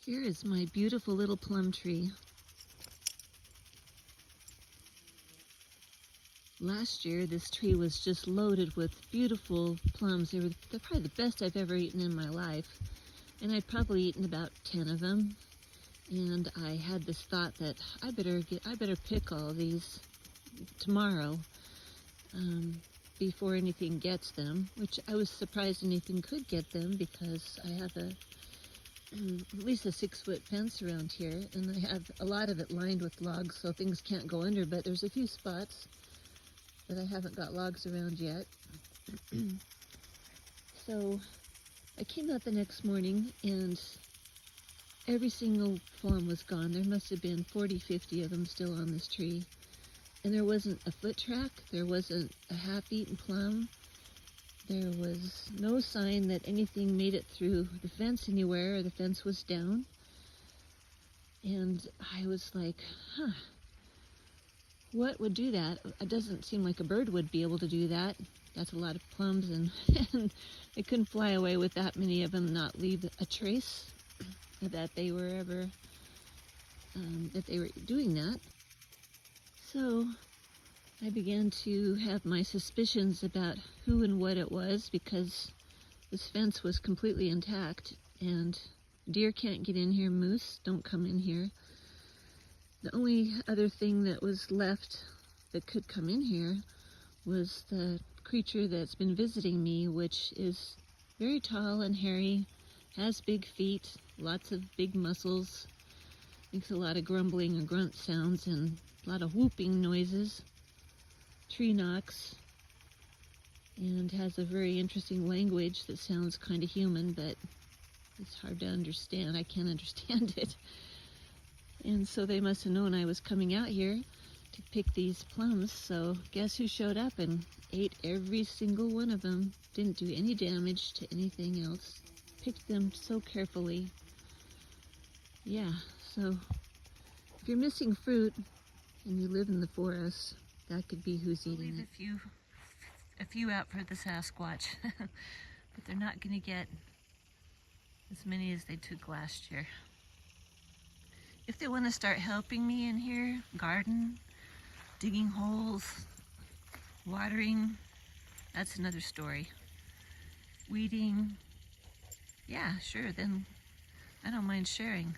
Here is my beautiful little plum tree. Last year, this tree was just loaded with beautiful plums. They're probably the best I've ever eaten in my life. And I'd probably eaten about 10 of them. And I had this thought that I better pick all of these tomorrow before anything gets them, which I was surprised anything could get them because I have at least a 6-foot fence around here, and I have a lot of it lined with logs so things can't go under, but there's a few spots that I haven't got logs around yet. So I came out the next morning and every single plum was gone. There must have been 40, 50 of them still on this tree. And there wasn't a foot track, there wasn't a half-eaten plum. There was no sign that anything made it through the fence anywhere, or the fence was down. And I was like, what would do that? It doesn't seem like a bird would be able to do that. That's a lot of plums, and it couldn't fly away with that many of them, not leave a trace that they were ever, that they were doing that. So I began to have my suspicions about who and what it was, because this fence was completely intact and deer can't get in here, moose don't come in here. The only other thing that was left that could come in here was the creature that's been visiting me, which is very tall and hairy, has big feet, lots of big muscles, makes a lot of grumbling and grunt sounds and a lot of whooping noises, tree knocks, and has a very interesting language that sounds kind of human, but it's hard to understand. I can't understand it. And so they must have known I was coming out here to pick these plums, so guess who showed up and ate every single one of them. Didn't do any damage to anything else. Picked them so carefully. Yeah, so if you're missing fruit and you live in the forest, that could be who's eating it. A few out for the Sasquatch, but they're not going to get as many as they took last year. If they want to start helping me in here, garden, digging holes, watering, that's another story. Weeding, yeah, sure, then I don't mind sharing.